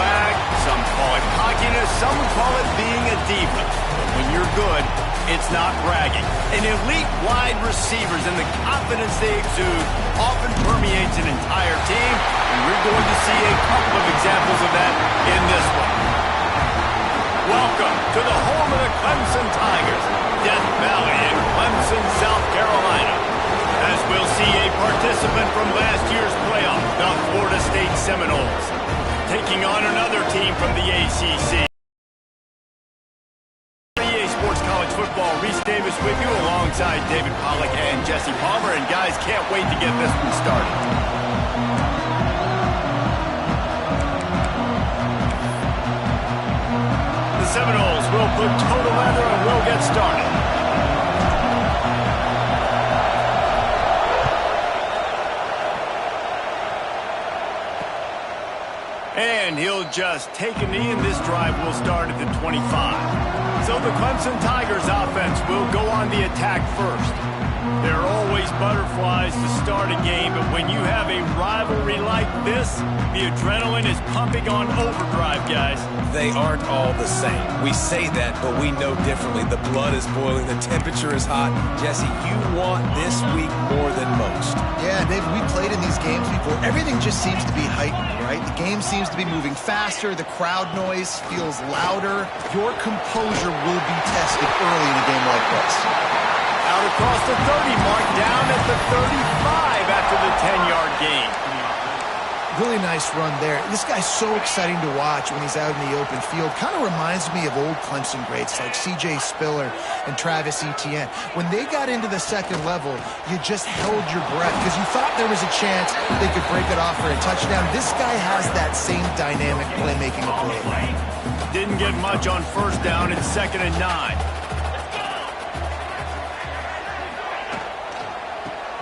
swag, some call it cockiness, some call it being a diva. But when you're good, it's not bragging. An elite wide receivers and the confidence they exude often permeates an entire team, and we're going to see a couple of examples of that in this one. Welcome to the home of the Clemson Tigers, Death Valley in Clemson, South Carolina. As we'll see a participant from last year's playoff, the Florida State Seminoles, taking on another team from the ACC. EA Sports College Football, Reese Davis with you alongside David Pollack and Jesse Palmer. And guys, can't wait to get this one started. The Seminoles will put toe to leather and we'll get started. And he'll just take a knee, and this drive will start at the 25. So the Clemson Tigers offense will go on the attack first. There are always butterflies to start a game, but when you have a rivalry like this, the adrenaline is pumping on overdrive, guys. They aren't all the same. We say that, but we know differently. The blood is boiling. The temperature is hot. Jesse, you want this week more than most. Yeah, David, we played in these games before. Everything just seems to be heightened, right? The game seems to be moving faster. The crowd noise feels louder. Your composure will be tested early in a game like this. Out across the 30 mark, down at the 35 after the 10-yard gain. Really nice run there. This guy's so exciting to watch when he's out in the open field. Kind of reminds me of old Clemson greats like C.J. Spiller and Travis Etienne. When they got into the second level, you just held your breath because you thought there was a chance they could break it off for a touchdown. This guy has that same dynamic playmaking ability. Didn't get much on first down. It's 2nd and 9.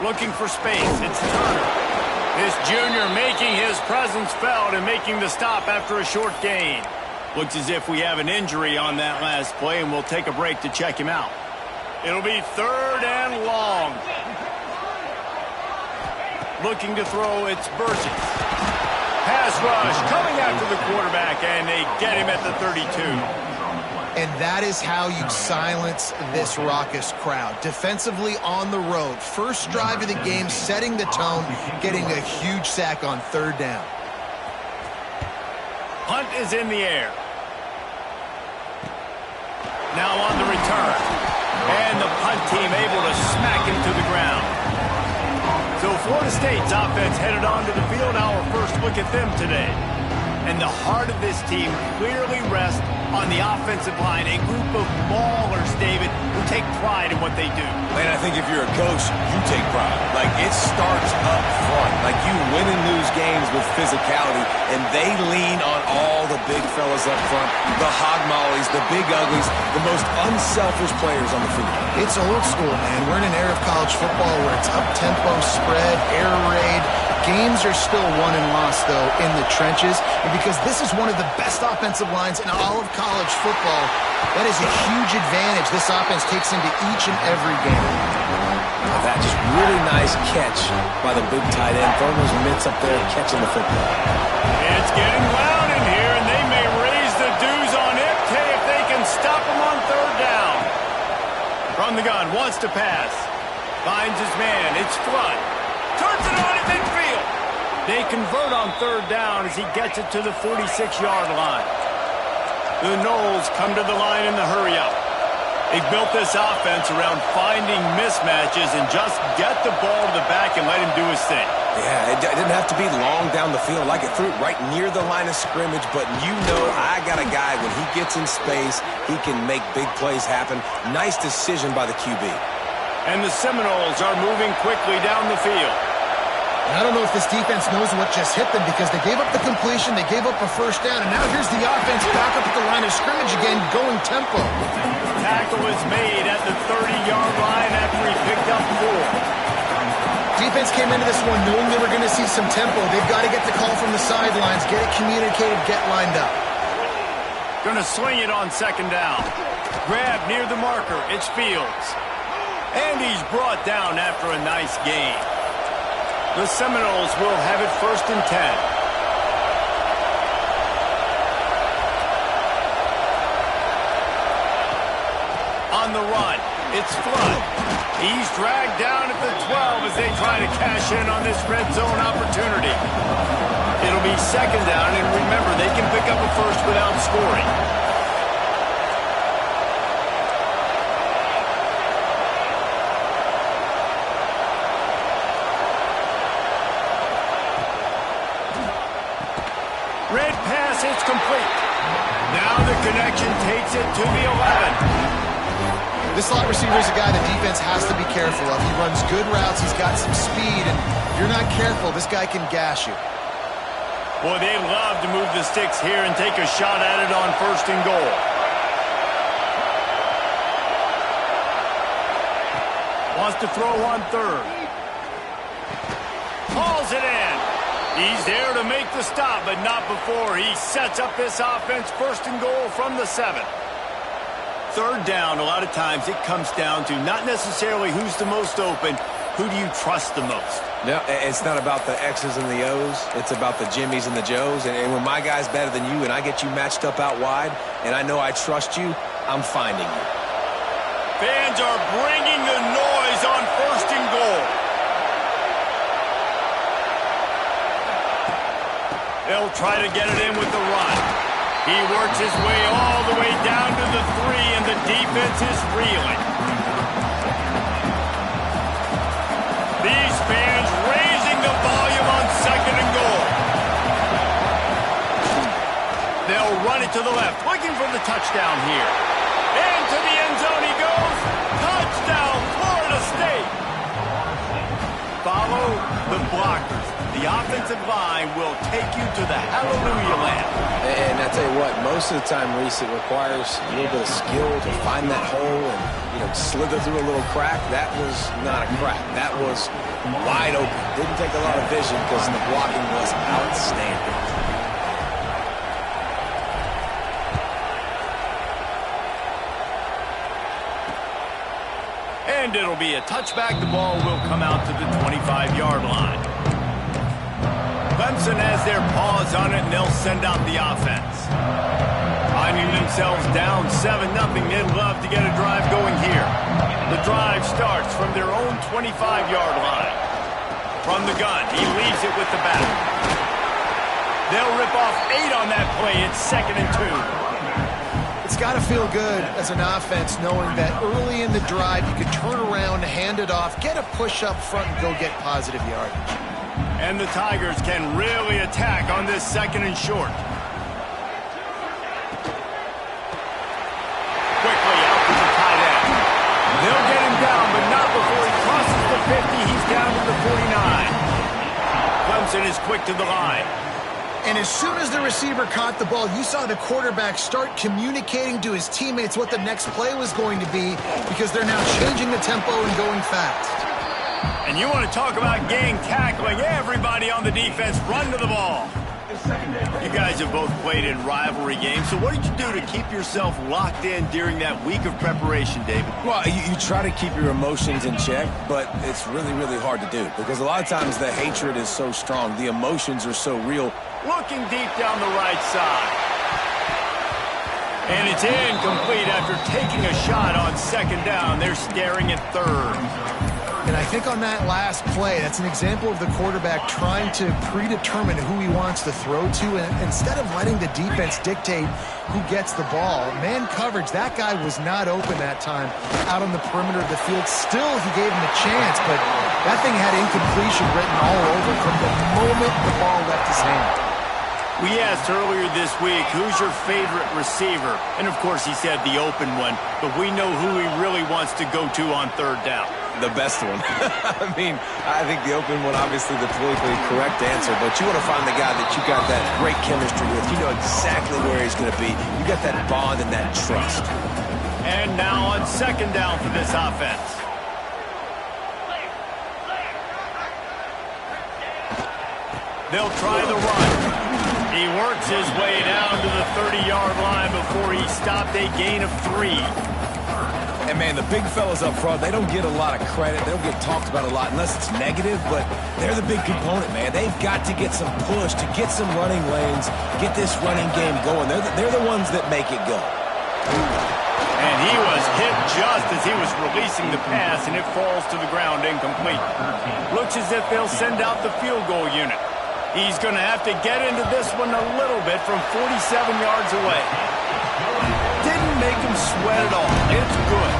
Looking for space. It's Turner. This junior making his presence felt and making the stop after a short gain. Looks as if we have an injury on that last play, and we'll take a break to check him out. It'll be 3rd and long. Looking to throw, it's Burgess. Pass rush coming after the quarterback, and they get him at the 32. And that is how you silence this raucous crowd. Defensively on the road. First drive of the game, setting the tone, getting a huge sack on 3rd down. Punt is in the air. Now on the return. And the punt team able to smack him to the ground. So Florida State's offense headed onto the field. Our first look at them today. And the heart of this team clearly rests on the offensive line, a group of maulers, David, who take pride in what they do. Man, I think if you're a coach, you take pride. Like, it starts up front. Like, you win and lose games with physicality, and they lean on all the big fellas up front, the hog mollies, the big uglies, the most unselfish players on the field. It's old school, man. We're in an era of college football where it's up-tempo, spread, air raid. Games are still won and lost, though, in the trenches. And because this is one of the best offensive lines in all of college football, that is a huge advantage this offense takes into each and every game. That just really nice catch by the big tight end. Throwing those mitts up there, catching the football. It's getting loud in here, and they may raise the dues on FK if they can stop him on 3rd down. From the gun, wants to pass. Finds his man. It's Flood. Turns it on at midfield. They convert on 3rd down as he gets it to the 46-yard line. The Noles come to the line in the hurry-up. They built this offense around finding mismatches and just get the ball to the back and let him do his thing. Yeah, it didn't have to be long down the field. Like, it threw it right near the line of scrimmage, but you know I got a guy, when he gets in space, he can make big plays happen. Nice decision by the QB. And the Seminoles are moving quickly down the field. I don't know if this defense knows what just hit them because they gave up the completion, they gave up a first down, and now here's the offense back up at the line of scrimmage again, going tempo. Tackle is made at the 30-yard line after he picked up 4. Defense came into this one knowing they were going to see some tempo. They've got to get the call from the sidelines, get it communicated, get lined up. Going to swing it on 2nd down. Grab near the marker. It's Fields. And he's brought down after a nice gain. The Seminoles will have it 1st and 10. the run. It's Flood. He's dragged down at the 12 as they try to cash in on this red zone opportunity. It'll be second down, and remember, they can pick up a first without scoring. Red pass, it's complete. Now the connection takes it to the 11. This slot receiver is a guy the defense has to be careful of. He runs good routes, he's got some speed, and if you're not careful, this guy can gash you. Boy, they'd love to move the sticks here and take a shot at it on first and goal. Wants to throw on third. Hauls it in. He's there to make the stop, but not before he sets up this offense first and goal from the 7. Third down, a lot of times it comes down to not necessarily who's the most open, who do you trust the most? No, it's not about the X's and the O's. It's about the Jimmies and the Joes. And when my guy's better than you and I get you matched up out wide and I know I trust you, I'm finding you. Fans are bringing the noise on first and goal. They'll try to get it in with the run. He works his way all the way down to the 3, and the defense is reeling. These fans raising the volume on second and goal. They'll run it to the left, looking for the touchdown here. Into the end zone he goes. Touchdown, Florida State. Follow the blockers. The offensive line will take you to the hallelujah land. And I tell you what, most of the time, Reese, it requires a little bit of skill to find that hole and, slither through a little crack. That was not a crack. That was wide open. Didn't take a lot of vision because the blocking was outstanding. And it'll be a touchback. The ball will come out to the 25-yard line. Clemson has their paws on it, and they'll send out the offense. Finding themselves down 7-0, they'd love to get a drive going here. The drive starts from their own 25-yard line. From the gun, he leaves it with the back. They'll rip off 8 on that play. It's 2nd and 2. It's got to feel good as an offense knowing that early in the drive you can turn around, hand it off, get a push up front, and go get positive yardage. And the Tigers can really attack on this 2nd and short. Quickly out to the tight end. They'll get him down, but not before he crosses the 50. He's down to the 49. Clemson is quick to the line. And as soon as the receiver caught the ball, you saw the quarterback start communicating to his teammates what the next play was going to be because they're now changing the tempo and going fast. And you want to talk about gang tackling. Everybody on the defense run to the ball. You guys have both played in rivalry games, so what did you do to keep yourself locked in during that week of preparation, David? Well, you try to keep your emotions in check, but it's really, really hard to do because a lot of times the hatred is so strong. The emotions are so real. Looking deep down the right side. And it's incomplete after taking a shot on 2nd down. They're staring at 3rd. And I think on that last play, that's an example of the quarterback trying to predetermine who he wants to throw to, and instead of letting the defense dictate who gets the ball. Man coverage, that guy was not open that time out on the perimeter of the field. Still, he gave him a chance, but that thing had incompletion written all over from the moment the ball left his hand. We asked earlier this week, who's your favorite receiver? And, of course, he said the open one, but we know who he really wants to go to on 3rd down. The best one. I think the open one, obviously the politically correct answer, but you want to find the guy that you got that great chemistry with. You know exactly where he's going to be. You got that bond and that trust. And now on 2nd down for this offense. They'll try the run. He works his way down to the 30-yard line before he stopped a gain of 3. And, man, the big fellas up front, they don't get a lot of credit. They don't get talked about a lot unless it's negative, but they're the big component, man. They've got to get some push, to get some running lanes, get this running game going. They're the ones that make it go. And he was hit just as he was releasing the pass, and it falls to the ground incomplete. Looks as if they'll send out the field goal unit. He's going to have to get into this one a little bit from 47 yards away. Didn't make him sweat at all. It's good.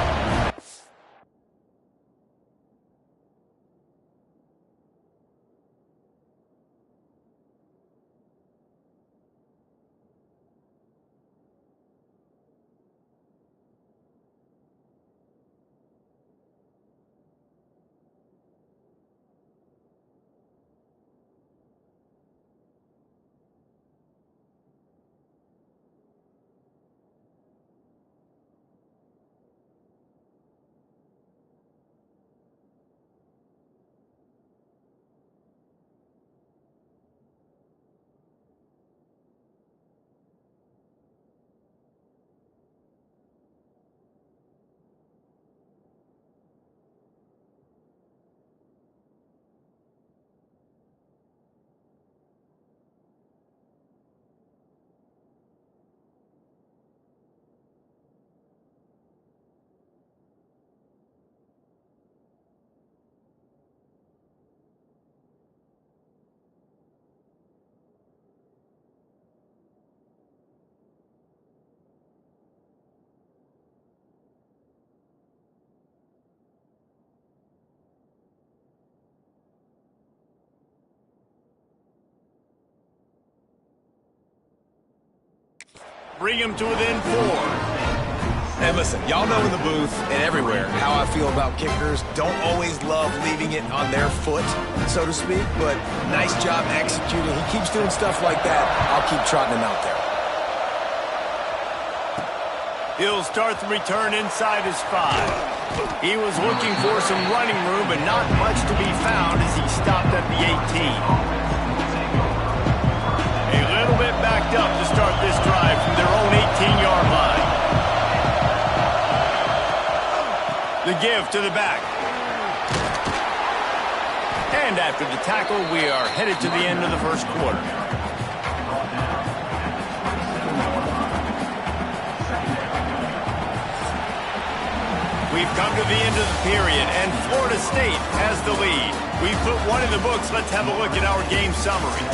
Bring him to within 4. And listen, y'all know in the booth and everywhere how I feel about kickers. Don't always love leaving it on their foot, so to speak, but nice job executing. He keeps doing stuff like that. I'll keep trotting him out there. He'll start the return inside his 5. He was looking for some running room, but not much to be found as he stopped at the 18. A little bit backed up to start this drive from their own 18-yard line. The give to the back. And after the tackle, we are headed to the end of the first quarter. We've come to the end of the period, and Florida State has the lead. We've put one in the books. Let's have a look at our game summary.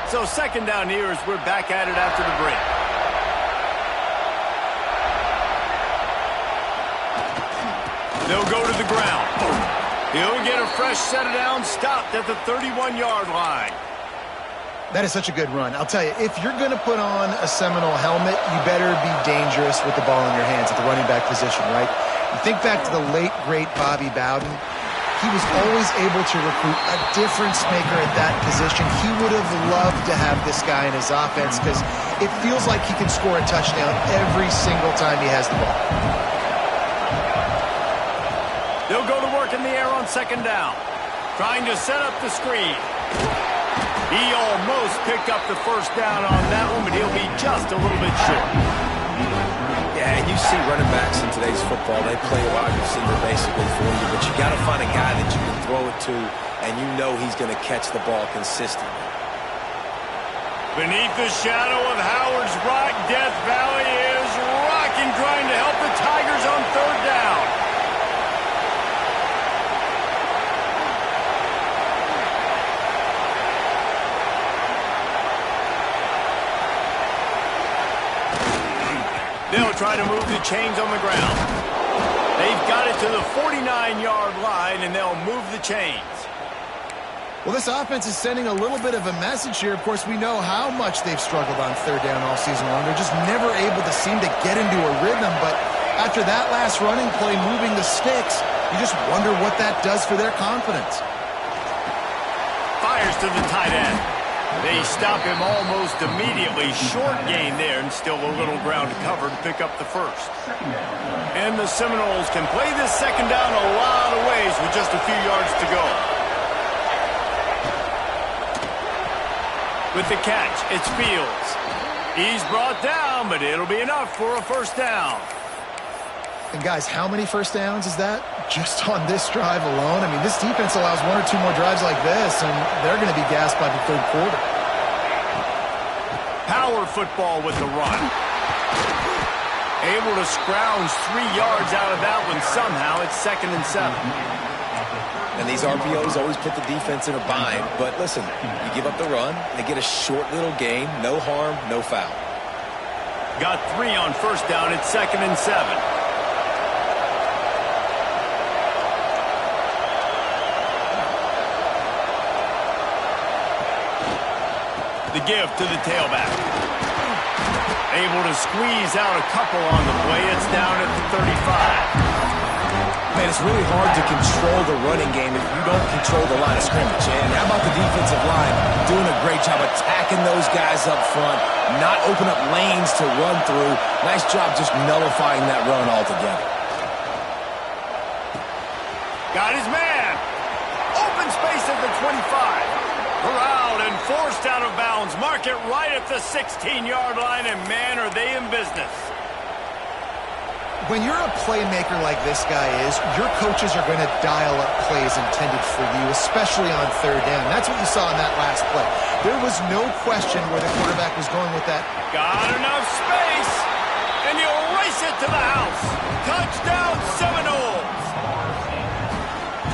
So second down here as we're back at it after the break. They'll go to the ground. He'll get a fresh set of downs, stopped at the 31-yard line. That is such a good run. I'll tell you, if you're going to put on a Seminole helmet, you better be dangerous with the ball in your hands at the running back position, right? You think back to the late, great Bobby Bowden. He was always able to recruit a difference maker at that position. He would have loved to have this guy in his offense because it feels like he can score a touchdown every single time he has the ball. They'll go to work in the air on second down. Trying to set up the screen. He almost picked up the first down on that one, but he'll be just a little bit short. Yeah, and you see running backs in today's football, they play a wide receiver basically for you, but you got to find a guy that you can throw it to, and you know he's going to catch the ball consistently. Beneath the shadow of Howard's Rock, Death Valley is rocking, trying to help the Tigers on third down. They'll try to move the chains on the ground. They've got it to the 49-yard line, and they'll move the chains. Well, this offense is sending a little bit of a message here. Of course, we know how much they've struggled on third down all season long. They're just never able to seem to get into a rhythm. But after that last running play, moving the sticks, you just wonder what that does for their confidence. Fires to the tight end. They stop him almost immediately. Short gain there, and still a little ground to cover to pick up the first. And the Seminoles can play this second down a lot of ways with just a few yards to go. With the catch, it's Fields. He's brought down, but it'll be enough for a first down. And guys, how many first downs is that? Just on this drive alone? I mean, this defense allows one or two more drives like this, and they're going to be gassed by the third quarter. Power football with the run. Able to scrounge 3 yards out of that one somehow. It's 2nd and 7. And these RPOs always put the defense in a bind. But listen, you give up the run, they get a short little gain, no harm, no foul. Got 3 on first down. It's 2nd and 7. The give to the tailback. Able to squeeze out a couple on the play. It's down at the 35. Man, it's really hard to control the running game if you don't control the line of scrimmage. And how about the defensive line doing a great job attacking those guys up front, not open up lanes to run through. Nice job just nullifying that run altogether. Got his man. Open space at the 25. Corralled and forced out of bounds. Mark it right at the 16-yard line, and man, are they in business. When you're a playmaker like this guy is, your coaches are going to dial up plays intended for you, especially on third down. That's what you saw in that last play. There was no question where the quarterback was going with that. Got enough space, and he'll race it to the house. Touchdown, Seminoles.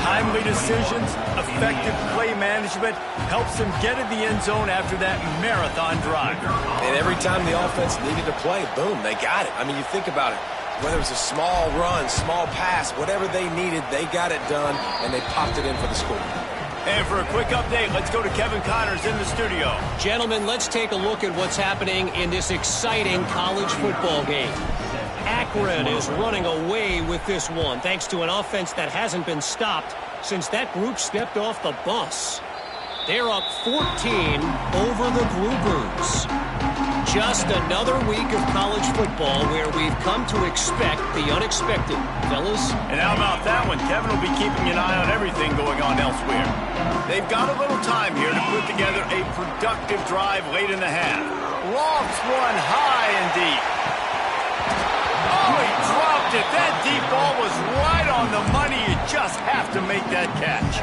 Timely decisions, effective play management helps them get in the end zone after that marathon drive. And every time the offense needed to play, boom, they got it. I mean, you think about it. Whether it was a small run, small pass, whatever they needed, they got it done, and they popped it in for the score. And for a quick update, let's go to Kevin Connors in the studio. Gentlemen, let's take a look at what's happening in this exciting college football game. Akron is running away with this one, thanks to an offense that hasn't been stopped since that group stepped off the bus. They're up 14 over the Bluebirds. Just another week of college football where we've come to expect the unexpected, fellas. And how about that one? Kevin will be keeping an eye on everything going on elsewhere. They've got a little time here to put together a productive drive late in the half. Lofts one high and deep. Oh, he dropped it. That deep ball was right on the money. You just have to make that catch.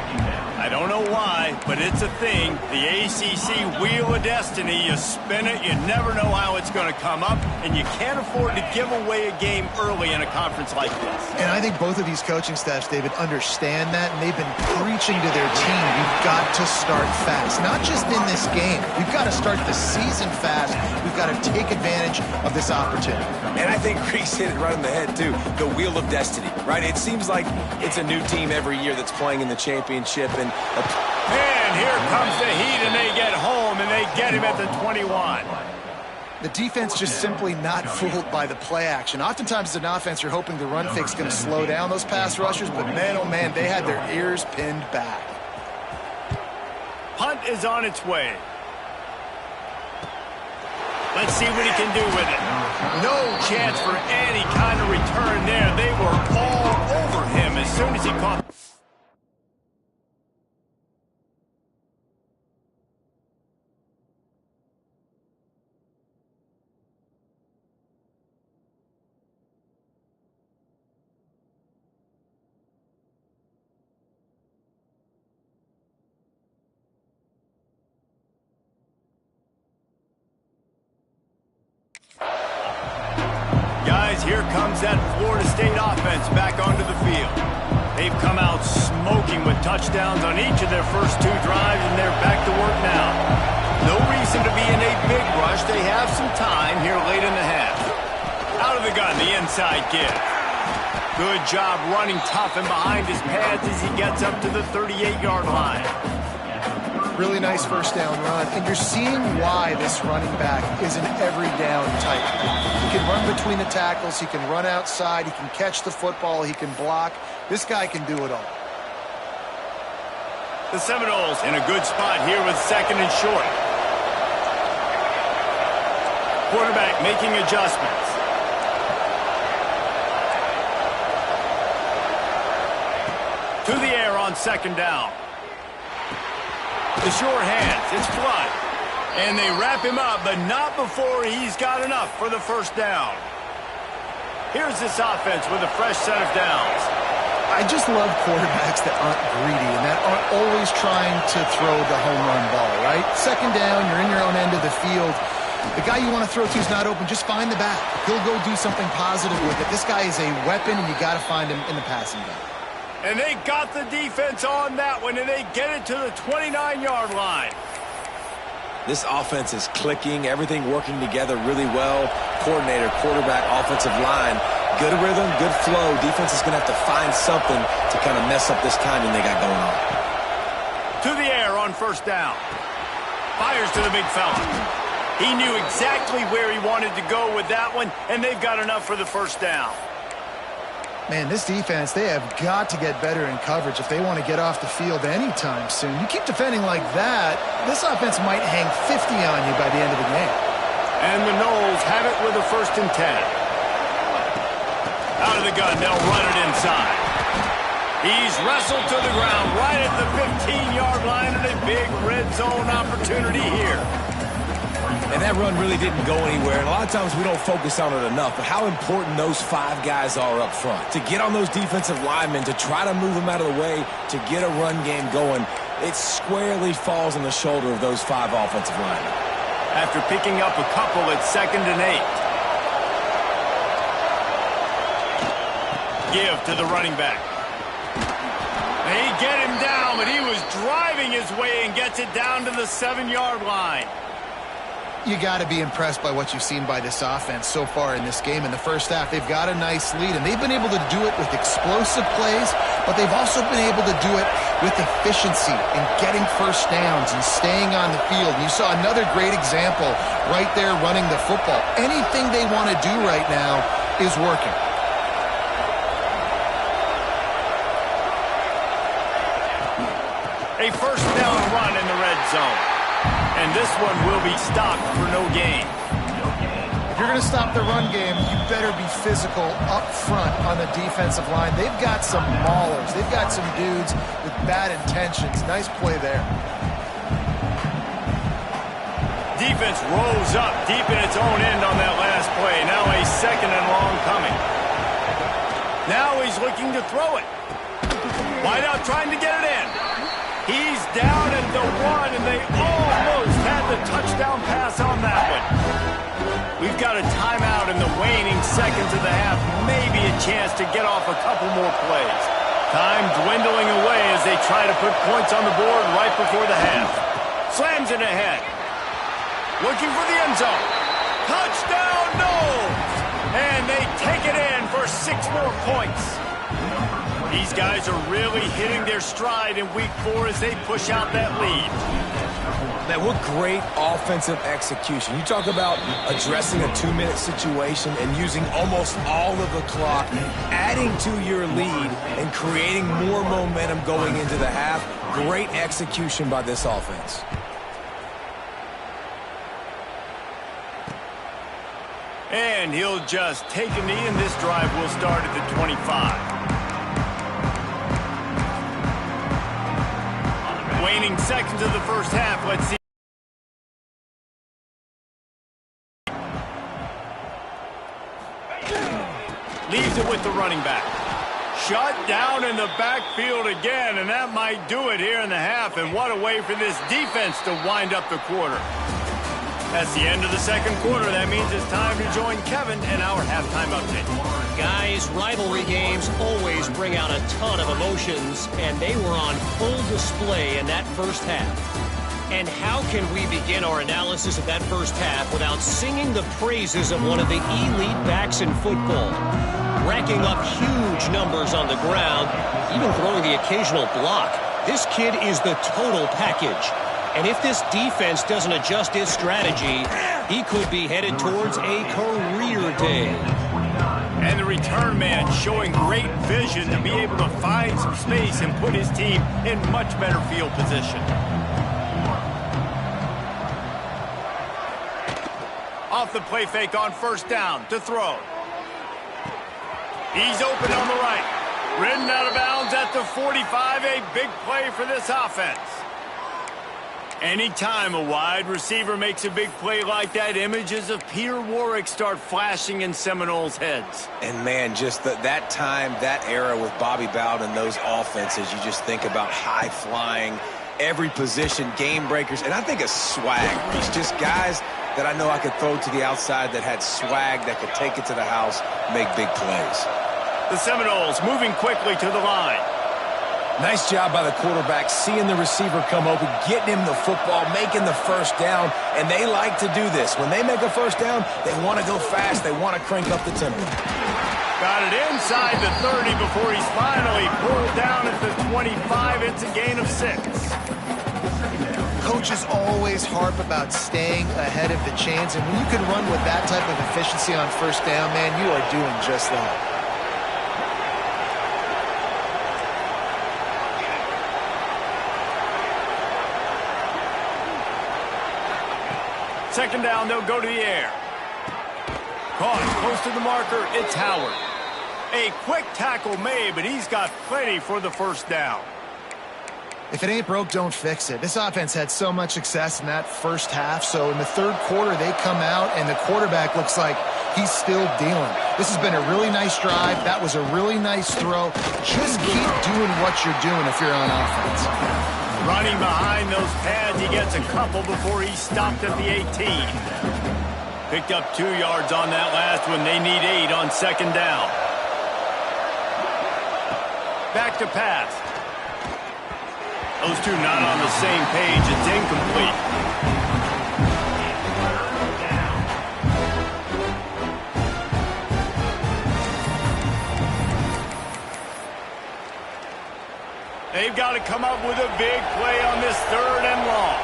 I don't know why, but it's a thing. The ACC Wheel of Destiny, you spin it, you never know how it's going to come up, and you can't afford to give away a game early in a conference like this. And I think both of these coaching staffs, David, understand that, and they've been preaching to their team, you've got to start fast. Not just in this game. We've got to start the season fast. We've got to take advantage of this opportunity. And I think Reese hit it right on the head, too. The Wheel of Destiny, right? It seems like it's a new team every year that's playing in the championship, and here comes the Heat, and they get home, and they get him at the 21. The defense just simply not fooled by the play action. Oftentimes as an offense, you're hoping the run fake's going to slow down those pass rushers, but man, oh man, they had their ears pinned back. Punt is on its way. Let's see what he can do with it. No chance for any kind of return there. They were all over him as soon as he caught. Guys, here comes that Florida State offense back onto the field. They've come out smoking with touchdowns on each of their first 2 drives, and they're back to work now. No reason to be in a big rush. They have some time here late in the half. Out of the gun, the inside give. Good job running tough and behind his pads as he gets up to the 38-yard line. Really nice first down run, and you're seeing why this running back is an every down type. He can run between the tackles, he can run outside, he can catch the football, he can block. This guy can do it all. The Seminoles in a good spot here with 2nd and short. Quarterback making adjustments. To the air on 2nd down. The sure hands, it's Flood. And they wrap him up, but not before he's got enough for the first down. Here's this offense with a fresh set of downs. I just love quarterbacks that aren't greedy and that aren't always trying to throw the home run ball, right? 2nd down, you're in your own end of the field. The guy you want to throw to is not open. Just find the back. He'll go do something positive with it. This guy is a weapon, and you got to find him in the passing game. And they got the defense on that one, and they get it to the 29-yard line. This offense is clicking, everything working together really well. Coordinator, quarterback, offensive line, good rhythm, good flow. Defense is going to have to find something to kind of mess up this timing they got going on. To the air on 1st down. Fires to the big fella. He knew exactly where he wanted to go with that one, and they've got enough for the first down. Man, this defense, they have got to get better in coverage if they want to get off the field anytime soon. You keep defending like that, this offense might hang 50 on you by the end of the game. And the Noles have it with a 1st and 10. Out of the gun, they'll run it inside. He's wrestled to the ground right at the 15-yard line, and a big red zone opportunity here. And that run really didn't go anywhere, and a lot of times we don't focus on it enough, but how important those 5 guys are up front. To get on those defensive linemen, to try to move them out of the way, to get a run game going, it squarely falls on the shoulder of those 5 offensive linemen. After picking up a couple at 2nd and 8. Give to the running back. They get him down, but he was driving his way and gets it down to the 7-yard line. You got to be impressed by what you've seen by this offense so far in this game. In the first half, they've got a nice lead, and they've been able to do it with explosive plays, but they've also been able to do it with efficiency and getting first downs and staying on the field. You saw another great example right there running the football. Anything they want to do right now is working. A first down run in the red zone. And this one will be stopped for no gain. If you're going to stop the run game, you better be physical up front on the defensive line. They've got some maulers. They've got some dudes with bad intentions. Nice play there. Defense rose up deep in its own end on that last play. Now a 2nd and long coming. Now he's looking to throw it. Wide out trying to get it in. He's down at the 1, and they almost had the touchdown pass on that one. We've got a timeout in the waning seconds of the half. Maybe a chance to get off a couple more plays. Time dwindling away as they try to put points on the board right before the half. Slams it ahead. Looking for the end zone. Touchdown, Noles! And they take it in for 6 more points. These guys are really hitting their stride in week 4 as they push out that lead. Man, what great offensive execution. You talk about addressing a 2-minute situation and using almost all of the clock, adding to your lead and creating more momentum going into the half. Great execution by this offense. And he'll just take a knee, and this drive will start at the 25. Waning seconds of the first half. Let's see. Leaves it with the running back. Shut down in the backfield again, and that might do it here in the half. And what a way for this defense to wind up the quarter. That's the end of the second quarter. That means it's time to join Kevin and our halftime update. Guys, rivalry games always bring out a ton of emotions, and they were on full display in that first half. And how can we begin our analysis of that first half without singing the praises of one of the elite backs in football? Racking up huge numbers on the ground, even throwing the occasional block. This kid is the total package. And if this defense doesn't adjust its strategy, he could be headed towards a career day. And the return man showing great vision to be able to find some space and put his team in much better field position. Off the play fake on first down to throw. He's open on the right. Ridden out of bounds at the 45. A big play for this offense. Anytime a wide receiver makes a big play like that, images of Peter Warrick start flashing in Seminoles' heads. And, man, just that time, that era with Bobby Bowden and those offenses, you just think about high-flying, every position, game breakers, and I think of swag. It's just guys that I know I could throw to the outside that had swag, that could take it to the house, make big plays. The Seminoles moving quickly to the line. Nice job by the quarterback, seeing the receiver come open, getting him the football, making the first down, and they like to do this. When they make a first down, they want to go fast. They want to crank up the tempo. Got it inside the 30 before he's finally pulled down at the 25. It's a gain of 6. Coaches always harp about staying ahead of the chains, and when you can run with that type of efficiency on first down, man, you are doing just that. Second down, they'll go to the air. Caught close to the marker, it's Howard. A quick tackle made, but he's got plenty for the first down. If it ain't broke, don't fix it. This offense had so much success in that first half, so in the third quarter, they come out, and the quarterback looks like he's still dealing. This has been a really nice drive. That was a really nice throw. Just keep doing what you're doing if you're on offense. Running behind those pads, he gets a couple before he's stopped at the 18. Picked up 2 yards on that last one. They need 8 on second down. Back to pass. Those two not on the same page. It's incomplete. They've got to come up with a big play on this third and long.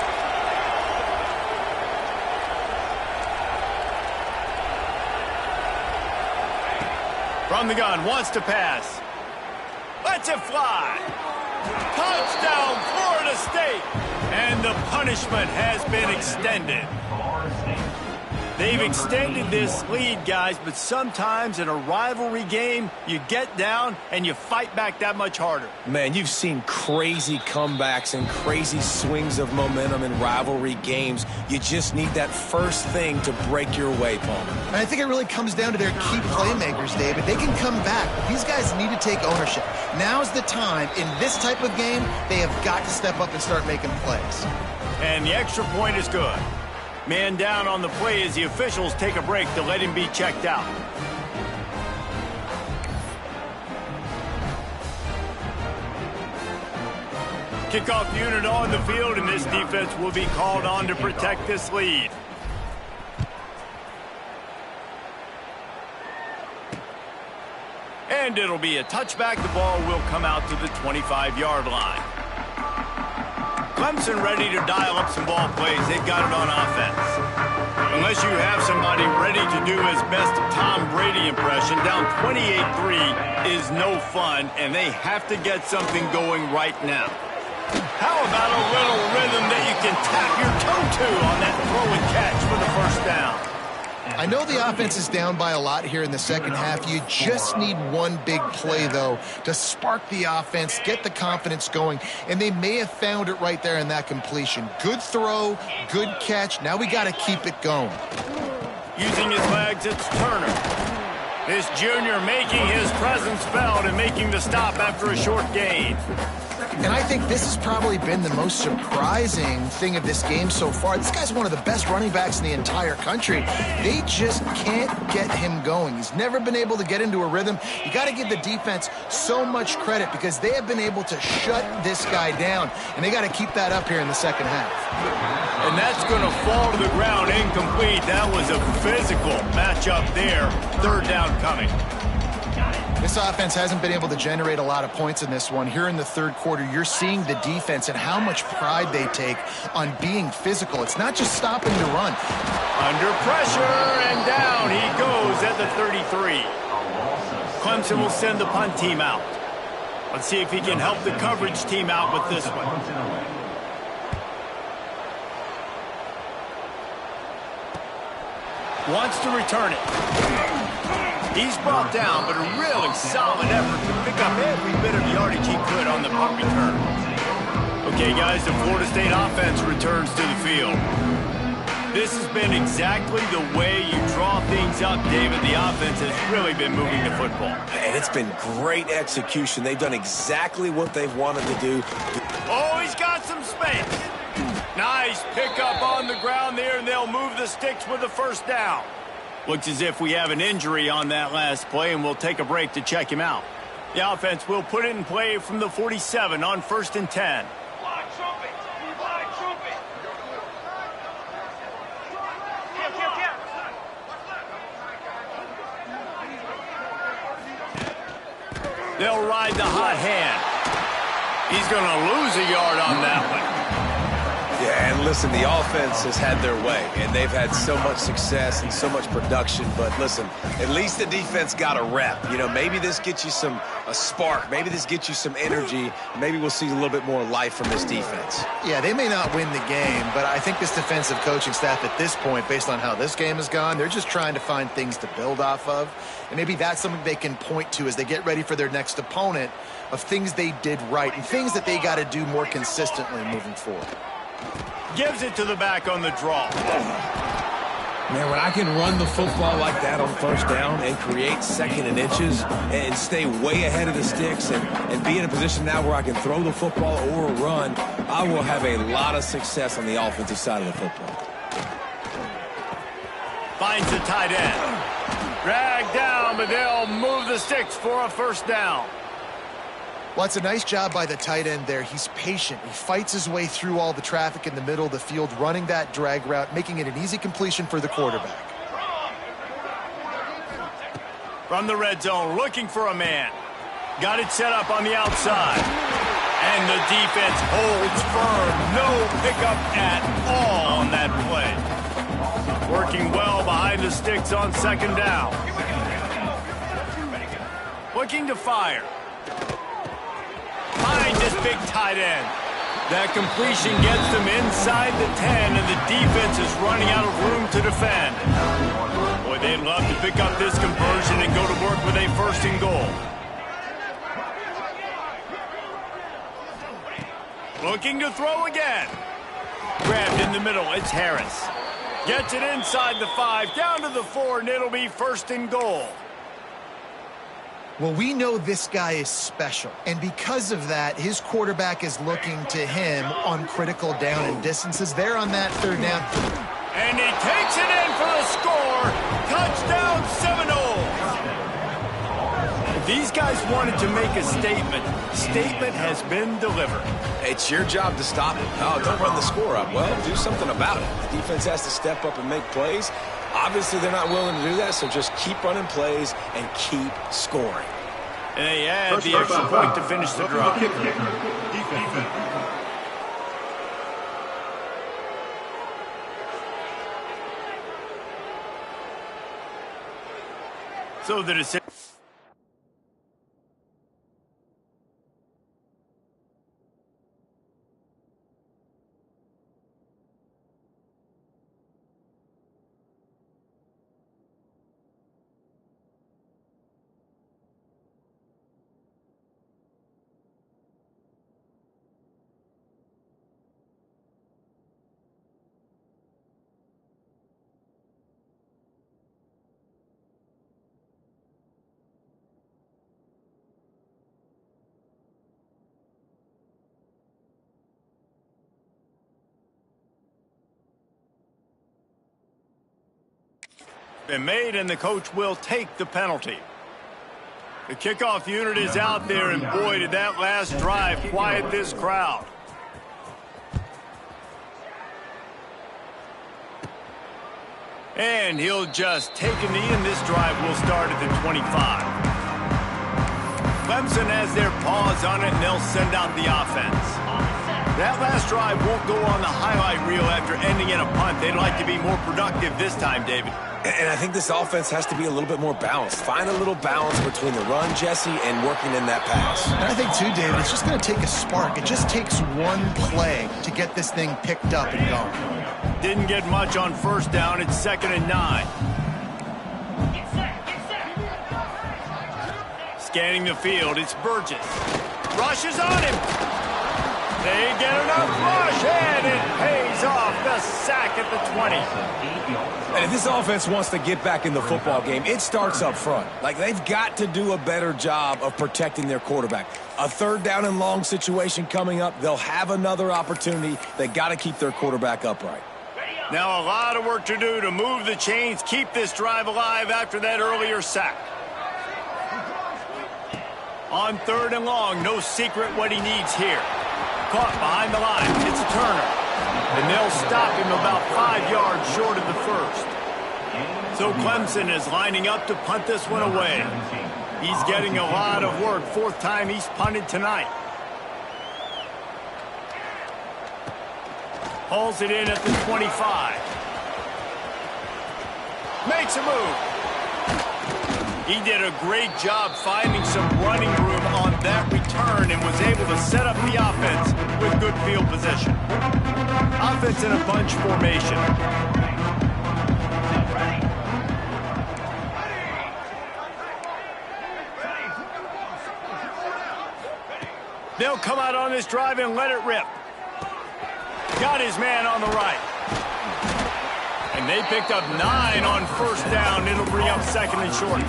From the gun, wants to pass. Lets it fly. Touchdown, Florida State. And the punishment has been extended. They've extended this lead, guys, but sometimes in a rivalry game, you get down and you fight back that much harder. Man, you've seen crazy comebacks and crazy swings of momentum in rivalry games. You just need that first thing to break your way, Palmer. And I think it really comes down to their key playmakers, David. They can come back, but these guys need to take ownership. Now's the time. In this type of game, they have got to step up and start making plays. And the extra point is good. Man down on the play as the officials take a break to let him be checked out. Kickoff unit on the field, and this defense will be called on to protect this lead. And it'll be a touchback. The ball will come out to the 25-yard line. Clemson ready to dial up some ball plays. They've got it on offense. Unless you have somebody ready to do his best Tom Brady impression, down 28-3 is no fun, and they have to get something going right now. How about a little rhythm that you can tap your toe to on that throw and catch for the first down? I know the offense is down by a lot here in the second half. You just need one big play, though, to spark the offense, get the confidence going, and they may have found it right there in that completion. Good throw, good catch. Now we got to keep it going. Using his legs, it's Turner. This junior making his presence felt and making the stop after a short gain. And I think this has probably been the most surprising thing of this game so far. This guy's one of the best running backs in the entire country. They just can't get him going. He's never been able to get into a rhythm. You got to give the defense so much credit because they have been able to shut this guy down, and they got to keep that up here in the second half. And that's going to fall to the ground incomplete. That was a physical matchup there. Third down coming. This offense hasn't been able to generate a lot of points in this one. Here in the third quarter, you're seeing the defense and how much pride they take on being physical. It's not just stopping the run. Under pressure, and down he goes at the 33. Clemson will send the punt team out. Let's see if he can help the coverage team out with this one. Wants to return it. He's brought down, but a really solid effort to pick up every bit of yardage he could on the punt return. Okay, guys, the Florida State offense returns to the field. This has been exactly the way you draw things up, David. The offense has really been moving the football. And it's been great execution. They've done exactly what they've wanted to do. Oh, he's got some space. Nice pickup on the ground there, and they'll move the sticks with the first down. Looks as if we have an injury on that last play, and we'll take a break to check him out. The offense will put it in play from the 47 on 1st and 10. They'll ride the hot hand. He's going to lose a yard on that one. Yeah, and listen, the offense has had their way, and they've had so much success and so much production. But listen, at least the defense got a rep. You know, maybe this gets you a spark. Maybe this gets you some energy. Maybe we'll see a little bit more life from this defense. Yeah, they may not win the game, but I think this defensive coaching staff at this point, based on how this game has gone, they're just trying to find things to build off of. And maybe that's something they can point to as they get ready for their next opponent of things they did right and things that they got to do more consistently moving forward. Gives it to the back on the draw. Man, when I can run the football like that on first down and create second and inches and stay way ahead of the sticks and be in a position now where I can throw the football or run, I will have a lot of success on the offensive side of the football. Finds the tight end. Dragged down, but they'll move the sticks for a first down. Well, it's a nice job by the tight end there. He's patient. He fights his way through all the traffic in the middle of the field, running that drag route, making it an easy completion for the quarterback. From the red zone, looking for a man. Got it set up on the outside. And the defense holds firm. No pickup at all on that play. Working well behind the sticks on second down. Looking to fire. Find this big tight end. That completion gets them inside the 10, and the defense is running out of room to defend. Boy, they'd love to pick up this conversion and go to work with a 1st and goal. Looking to throw again. Grabbed in the middle, it's Harris. Gets it inside the 5, down to the 4, and it'll be 1st and goal. Well, we know this guy is special, and because of that, his quarterback is looking to him on critical down and distances. There on that third down. And he takes it in for the score. Touchdown Seminoles. These guys wanted to make a statement. Statement has been delivered. It's your job to stop it. Oh, don't run the score up. Well, do something about it. The defense has to step up and make plays. Obviously, they're not willing to do that, so just keep running plays and keep scoring. And they add the extra point to finish the drive. So the decision. Been made, and the coach will take the penalty. The kickoff unit is out there, and boy, did that last drive quiet this crowd. And he'll just take a knee, and this drive will start at the 25. Clemson has their paws on it, and they'll send out the offense. That last drive won't go on the highlight reel after ending in a punt. They'd like to be more productive this time, David. And I think this offense has to be a little bit more balanced. Find a little balance between the run, Jesse, and working in that pass. And I think, too, David, it's just going to take a spark. It just takes one play to get this thing picked up and going. Didn't get much on first down. It's 2nd and 9. Scanning the field, it's Burgess. Rushes on him. They get enough rush, and it pays off. The sack at the 20. And if this offense wants to get back in the football game, it starts up front. Like, they've got to do a better job of protecting their quarterback. A 3rd down and long situation coming up. They'll have another opportunity. They got to keep their quarterback upright. Now a lot of work to do to move the chains, keep this drive alive after that earlier sack. On 3rd and long, no secret what he needs here. Caught behind the line. It's a Turner. And they'll stop him about 5 yards short of the first. So Clemson is lining up to punt this one away. He's getting a lot of work. 4th time he's punted tonight. Hauls it in at the 25. Makes a move. He did a great job finding some running room on that return and was able to set up the offense with good field position. Offense in a bunch formation. They'll come out on this drive and let it rip. Got his man on the right. And they picked up 9 on first down. It'll bring up 2nd and short.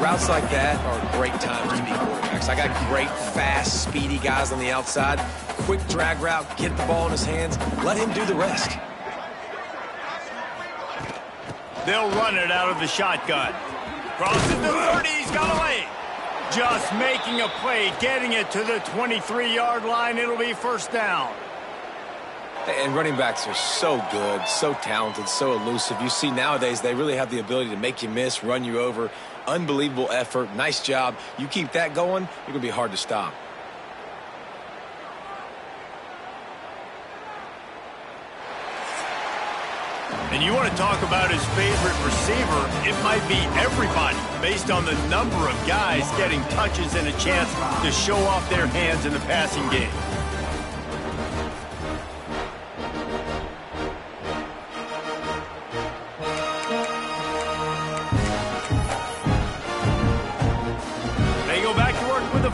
Routes like that are great times to be quarterbacks. I got great, fast, speedy guys on the outside. Quick drag route, get the ball in his hands. Let him do the rest. They'll run it out of the shotgun. Crosses the 30. He's got away. Just making a play, getting it to the 23-yard line. It'll be first down. And running backs are so good, so talented, so elusive. You see nowadays they really have the ability to make you miss, run you over. Unbelievable effort. Nice job. You keep that going, you're going to be hard to stop. And you want to talk about his favorite receiver, it might be everybody based on the number of guys getting touches and a chance to show off their hands in the passing game.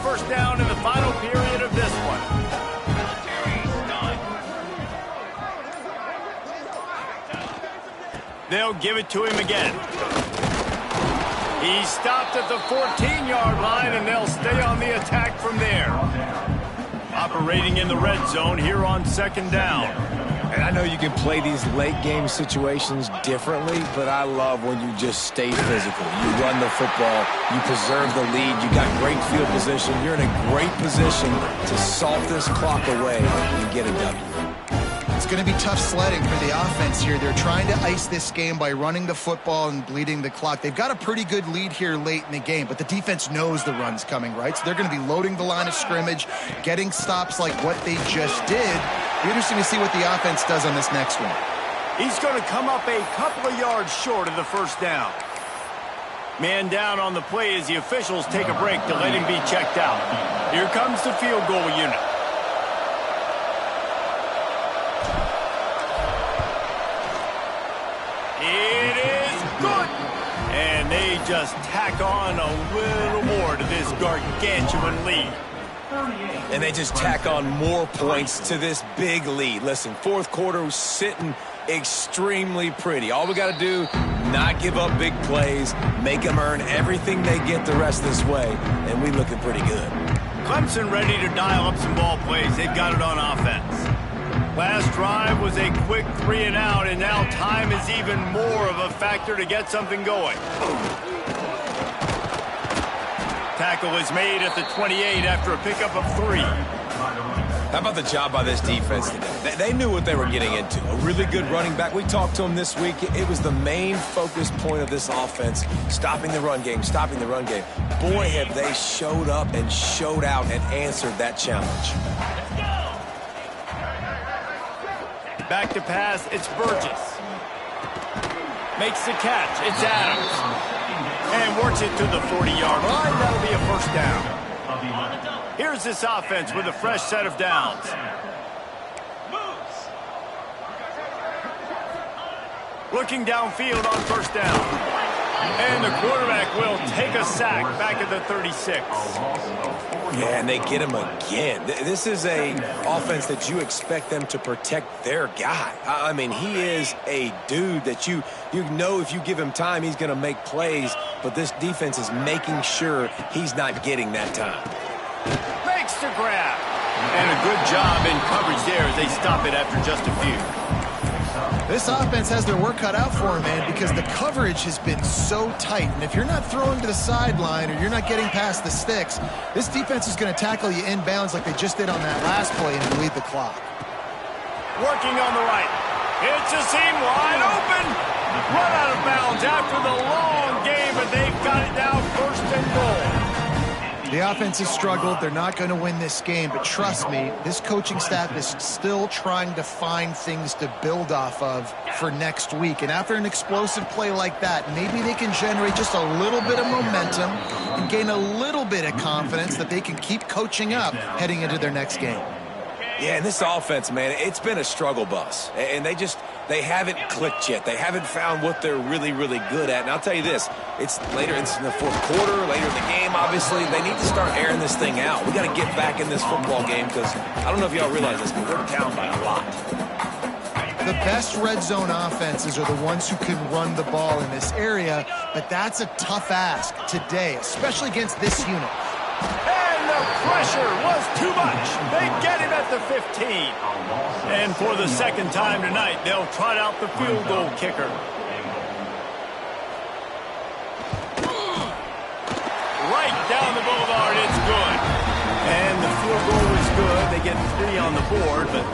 First down in the final period of this one. They'll give it to him again. He stopped at the 14-yard line, and they'll stay on the attack from there. Operating in the red zone here on 2nd down. And I know you can play these late-game situations differently, but I love when you just stay physical. You run the football, you preserve the lead, you got great field position. You're in a great position to salt this clock away and get a W. It's going to be tough sledding for the offense here. They're trying to ice this game by running the football and bleeding the clock. They've got a pretty good lead here late in the game, but the defense knows the run's coming, right? So they're going to be loading the line of scrimmage, getting stops like what they just did. Be interesting to see what the offense does on this next one. He's going to come up a couple of yards short of the first down. Man down on the play as the officials take a break to let him be checked out. Here comes the field goal unit. It is good. And they just tack on a little more to this gargantuan lead. And they just tack on more points to this big lead. Listen, 4th quarter was sitting extremely pretty. All we got to do, not give up big plays, make them earn everything they get the rest of this way, and we looking pretty good. Clemson ready to dial up some ball plays. They've got it on offense. Last drive was a quick 3 and out, and now time is even more of a factor to get something going. Tackle is made at the 28 after a pickup of 3. How about the job by this defense today? They knew what they were getting into. A really good running back. We talked to him this week. It was the main focus point of this offense, stopping the run game, stopping the run game. Boy, have they showed up and showed out and answered that challenge. Back to pass, it's Burgess. Makes the catch, it's Adams. And works it to the 40-yard line. That'll be a first down. Here's this offense with a fresh set of downs. Looking downfield on first down. And the quarterback will take a sack back at the 36. Yeah, and they get him again. This is a offense that you expect them to protect their guy. I mean, he is a dude that you know if you give him time, he's going to make plays. But this defense is making sure he's not getting that time. Makes the grab. And a good job in coverage there as they stop it after just a few. This offense has their work cut out for them, man, because the coverage has been so tight. And if you're not throwing to the sideline or you're not getting past the sticks, this defense is going to tackle you inbounds like they just did on that last play and bleed the clock. Working on the right. It's a seam wide open. Run out of bounds after the long game, but they've got it now first and goal. The offense has struggled. They're not going to win this game, but trust me, this coaching staff is still trying to find things to build off of for next week. And after an explosive play like that, maybe they can generate just a little bit of momentum and gain a little bit of confidence that they can keep coaching up heading into their next game. Yeah, and this offense, man, it's been a struggle bus. And they haven't clicked yet. They haven't found what they're really, really good at. And I'll tell you this, it's in the fourth quarter, later in the game, obviously. They need to start airing this thing out. We got to get back in this football game because I don't know if y'all realize this, but we're down by a lot. The best red zone offenses are the ones who can run the ball in this area, but that's a tough ask today, especially against this unit. And the pressure was too much. They get him at the 15. And for the second time tonight, they'll trot out the field goal kicker. Right down the boulevard, it's good. And the field goal is good. They get 3 on the board, but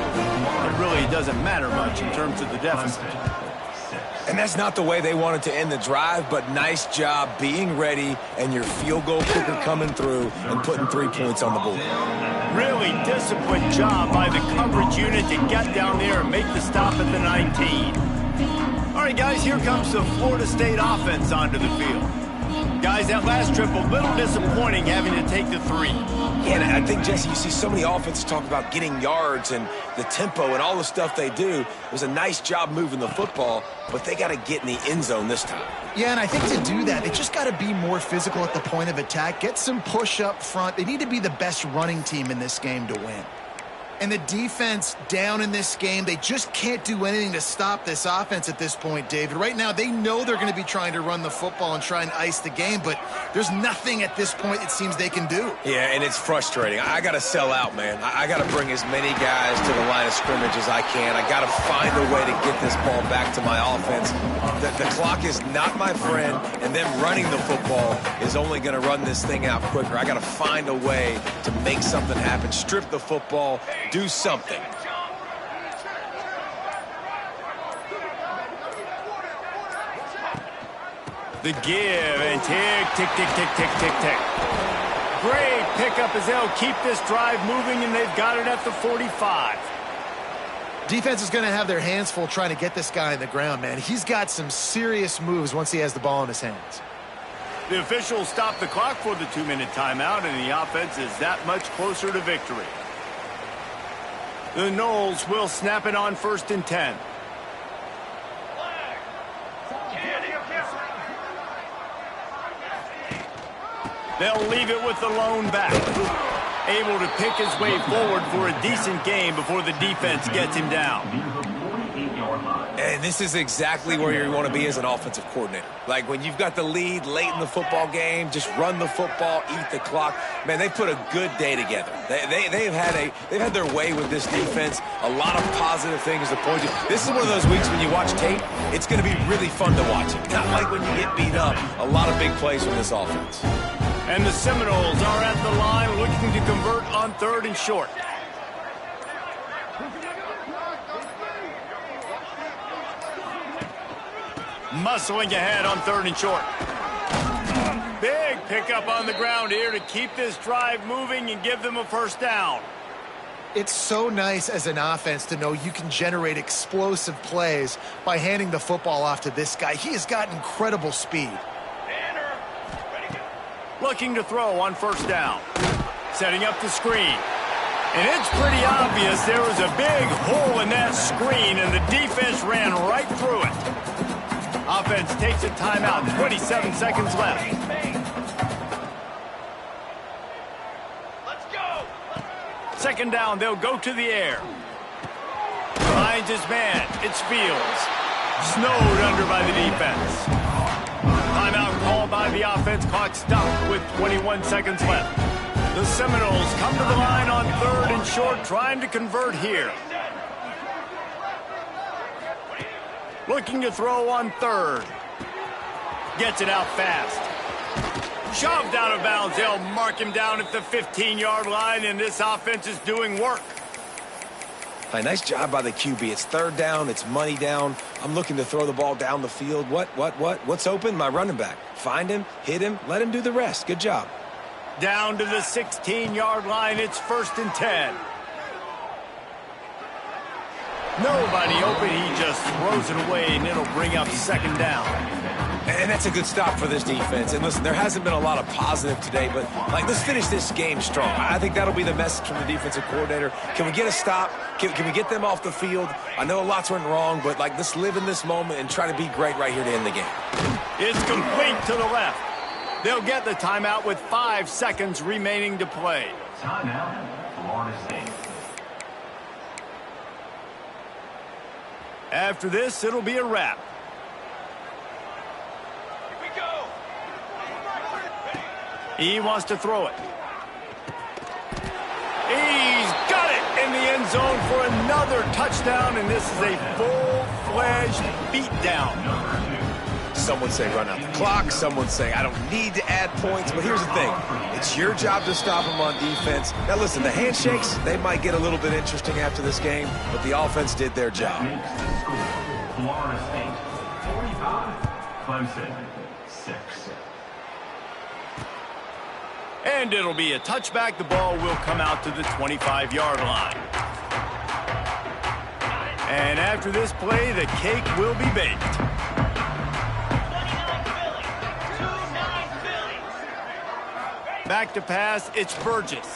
it really doesn't matter much in terms of the deficit. And that's not the way they wanted to end the drive, but nice job being ready and your field goal kicker coming through and putting 3 points on the board. Really disciplined job by the coverage unit to get down there and make the stop at the 19. All right, guys, here comes the Florida State offense onto the field. Guys, that last trip, a little disappointing having to take the 3. Yeah, and I think, Jesse, you see so many offenses talk about getting yards and the tempo and all the stuff they do. It was a nice job moving the football, but they got to get in the end zone this time. Yeah, and I think to do that, they just got to be more physical at the point of attack, get some push up front. They need to be the best running team in this game to win. And the defense down in this game, they just can't do anything to stop this offense at this point, David. Right now, they know they're going to be trying to run the football and try and ice the game, but there's nothing at this point it seems they can do. Yeah, and it's frustrating. I got to sell out, man. I got to bring as many guys to the line of scrimmage as I can. I got to find a way to get this ball back to my offense. The clock is not my friend, and them running the football is only going to run this thing out quicker. I got to find a way to make something happen, strip the football, do something. The give and tick, tick, tick, tick, tick, tick, tick. Great pickup as they'll keep this drive moving, and they've got it at the 45. Defense is going to have their hands full trying to get this guy on the ground, man. He's got some serious moves once he has the ball in his hands. The officials stop the clock for the 2-minute timeout, and the offense is that much closer to victory. The Noles will snap it on 1st and 10. They'll leave it with the lone back. Able to pick his way forward for a decent game before the defense gets him down. And this is exactly where you want to be as an offensive coordinator. Like when you've got the lead late in the football game, just run the football, eat the clock. Man, they put a good day together. They've had their way with this defense. A lot of positive things to point to. This is one of those weeks when you watch tape, it's going to be really fun to watch it. Not like when you get beat up. A lot of big plays from this offense. And the Seminoles are at the line looking to convert on 3rd and short. Muscling ahead on 3rd and short. Big pickup on the ground here to keep this drive moving and give them a first down. It's so nice as an offense to know you can generate explosive plays by handing the football off to this guy. He has got incredible speed. Looking to throw on 1st down. Setting up the screen. And it's pretty obvious there was a big hole in that screen, and the defense ran right through it. Offense takes a timeout, 27 seconds left. Let's go. 2nd down, they'll go to the air. Finds his man, it's Fields. Snowed under by the defense. Timeout called by the offense, clock stopped with 21 seconds left. The Seminoles come to the line on 3rd and short, trying to convert here. Looking to throw on 3rd. Gets it out fast. Shoved out of bounds. They'll mark him down at the 15-yard line, and this offense is doing work. Hey, nice job by the QB. It's 3rd down. It's money down. I'm looking to throw the ball down the field. What's open? My running back. Find him, hit him, let him do the rest. Good job. Down to the 16-yard line. It's 1st and 10. Nobody open. He just throws it away, and it'll bring up 2nd down. And that's a good stop for this defense. And listen, there hasn't been a lot of positive today, but let's finish this game strong. I think that'll be the message from the defensive coordinator. Can we get a stop? Can we get them off the field? I know lots went wrong, but let's live in this moment and try to be great right here to end the game. It's complete to the left. They'll get the timeout with 5 seconds remaining to play. Timeout, Florida State. After this, it'll be a wrap. Here we go. He wants to throw it. He's got it in the end zone for another touchdown, and this is a full-fledged beatdown. Some would say run out the clock. Some would say I don't need to add points. But here's the thing. It's your job to stop them on defense. Now, listen, the handshakes, they might get a little bit interesting after this game, but the offense did their job. Florida State, 45. Clemson, 6. And it'll be a touchback. The ball will come out to the 25-yard line. And after this play, the cake will be baked. Back to pass, it's Burgess.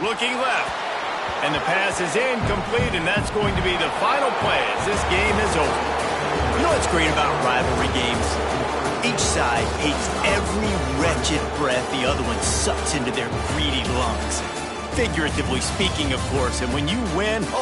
Looking left. And the pass is incomplete, and that's going to be the final play as this game is over. You know what's great about rivalry games? Each side hates every wretched breath the other one sucks into their greedy lungs. Figuratively speaking, of course, and when you win, oh,